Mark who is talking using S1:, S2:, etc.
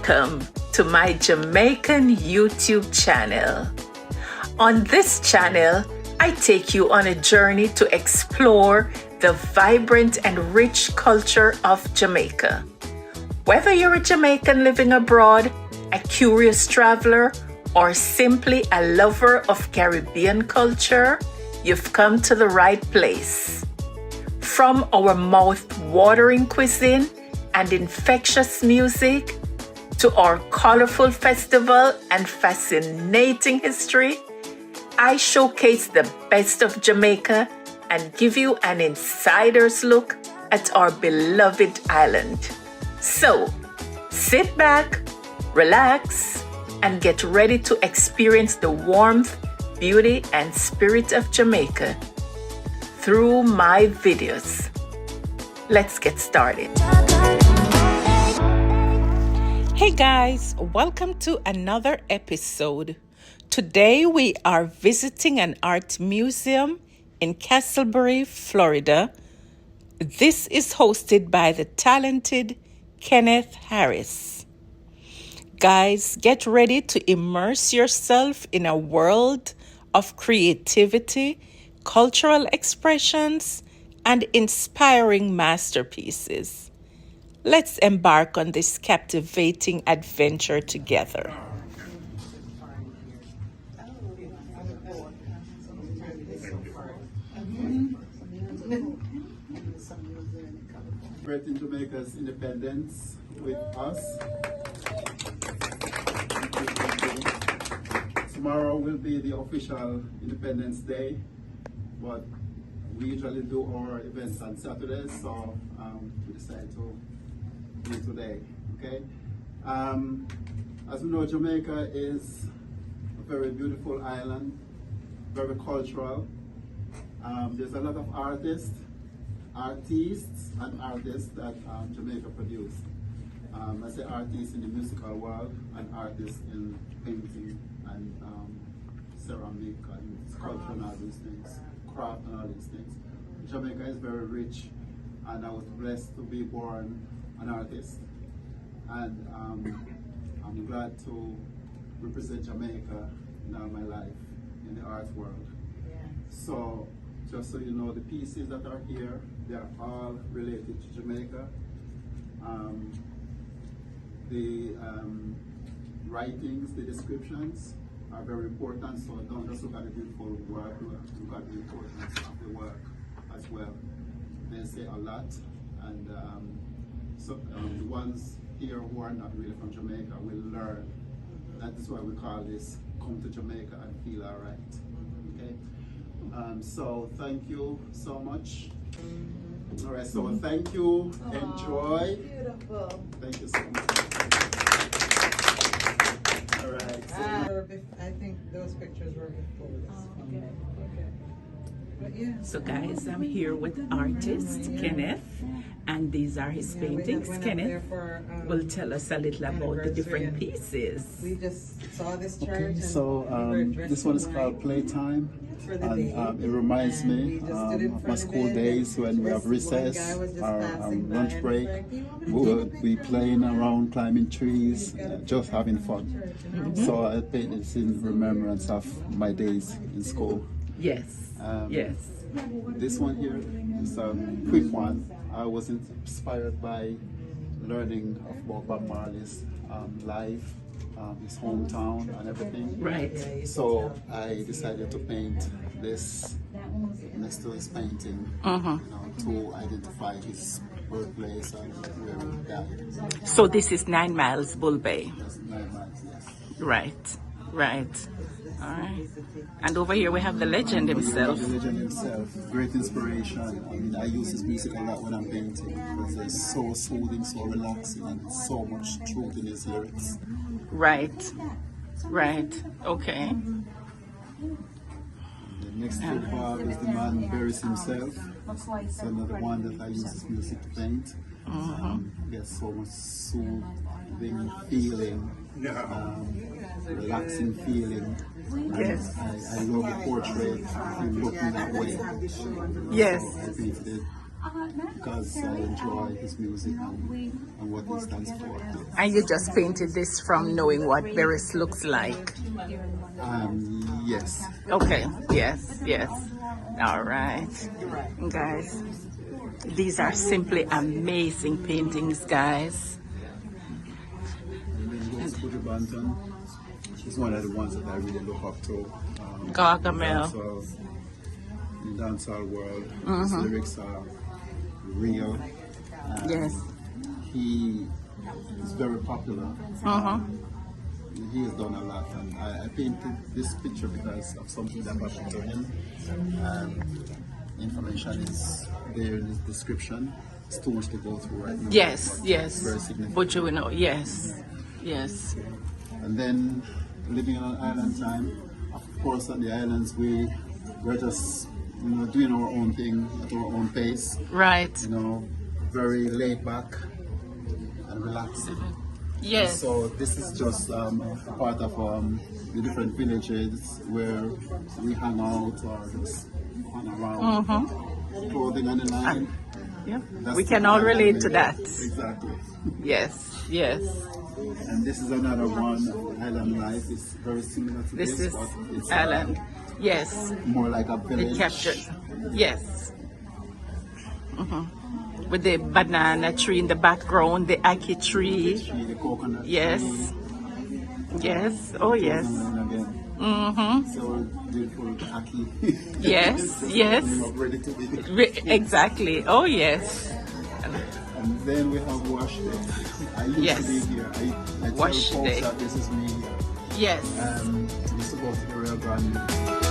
S1: Welcome to my Jamaican YouTube channel. On this channel, I take you on a journey to explore the vibrant and rich culture of Jamaica. Whether you're a Jamaican living abroad, a curious traveler, or simply a lover of Caribbean culture, you've come to the right place. From our mouth-watering cuisine and infectious music, to our colorful festival and fascinating history, I showcase the best of Jamaica and give you an insider's look at our beloved island. So, sit back, relax, and get ready to experience the warmth, beauty, and spirit of Jamaica through my videos. Let's get started. Hey guys, welcome to another episode. Today we are visiting an art museum in Castleberry, Florida. This is hosted by the talented Kenneth Harris. Guys, get ready to immerse yourself in a world of creativity, cultural expressions, and inspiring masterpieces. Let's embark on this captivating adventure together.
S2: Celebrating Jamaica's independence with us. Tomorrow will be the official Independence Day, but we usually do our events on Saturdays, so we decided to do today, okay? As we know, Jamaica is a very beautiful island, very cultural. There's a lot of artists that Jamaica produce. I say artists in the musical world and artists in painting and ceramic and sculpture and all these things, craft and all these things. Jamaica is very rich, and I was blessed to be born an artist, and I'm glad to represent Jamaica in all my life in the art world. Yeah. So just so you know, the pieces that are here, they are all related to Jamaica. The writings, the descriptions are very important, so don't just look at the beautiful work, look at the importance of the work as well. They say a lot, and the ones here who are not really from Jamaica will learn. That is why we call this Come to Jamaica and Feel Alright. Okay? So thank you so much. All right, so thank you, enjoy.
S3: Beautiful.
S2: Thank you so much. All right. So
S3: I think those pictures were before this. Okay. But yeah.
S1: So guys, I'm here with artist Kenneth, and these are his paintings. Kenneth will tell us a little about the different pieces.
S3: We just saw this church.
S2: okay, so this one is called Playtime, and it reminds me of my school days when we have recess, our lunch break. We would be playing around, climbing trees, just having fun. So I paint this in remembrance of my days in school.
S1: Yes. Yes.
S2: This one here is a quick one. I was inspired by learning about Bob Marley's life, his hometown and everything.
S1: Right.
S2: So I decided to paint this next to his painting, to identify his birthplace and where he died.
S1: So this is 9 Miles Bull Bay.
S2: That's 9 miles, yes.
S1: Right. Right. All right. And over here we have the legend himself.
S2: The legend himself, great inspiration. I mean, I use his music a lot when I'm painting because it's so soothing, so relaxing, and so much truth in his lyrics.
S1: Right. Right. Okay.
S2: The next to Bob is the man Harris himself. It's another one that I use his music to paint. Gets so much soothing feeling, relaxing feeling.
S1: Yes.
S2: I love the portrait of him looking that way.
S1: Yes.
S2: I painted it because I enjoy his music and what he stands for.
S1: And you just painted this from knowing what Veris looks like.
S2: Yes.
S1: Okay, yes, yes. All right. Guys, these are simply amazing paintings, guys.
S2: And then goes Buju Banton. He's one of the ones that I really look up to.
S1: Gargamel.
S2: In the dancehall world, his lyrics are real.
S1: Yes.
S2: He is very popular. He has done a lot, and I painted this picture because of something that happened to him. Information is there in his description. It's too much to go through right now.
S1: Yes,
S2: but
S1: yes.
S2: it's very significant.
S1: But you know, yes, yes.
S2: And then living on island time, of course, on the islands we're just doing our own thing at our own pace.
S1: Right.
S2: Very laid back and relaxing.
S1: Yes.
S2: So this is just part of the different villages where we hang out or just hang around, clothing on the line.
S1: Yeah.
S2: That's
S1: We
S2: the
S1: can all
S2: island
S1: relate to
S2: living.
S1: that.
S2: Exactly.
S1: Yes, yes.
S2: And this is another one. Island life is very similar to
S1: This is
S2: but it's
S1: Alan. Yes.
S2: more like a village.
S1: It captured. Yes. With the banana tree in the background, the ackee tree.
S2: The coconut
S1: Yes.
S2: tree.
S1: Yes. Oh, yes.
S2: Again. So beautiful aki.
S1: Yes. Yes.
S2: Ready to be.
S1: Exactly. Oh, yes.
S2: And then we have wash day. I used
S1: Yes.
S2: to be here. I tell
S1: Wash
S2: folks
S1: day.
S2: that this is me here.
S1: Yes.
S2: We used to go to the Rio Grande.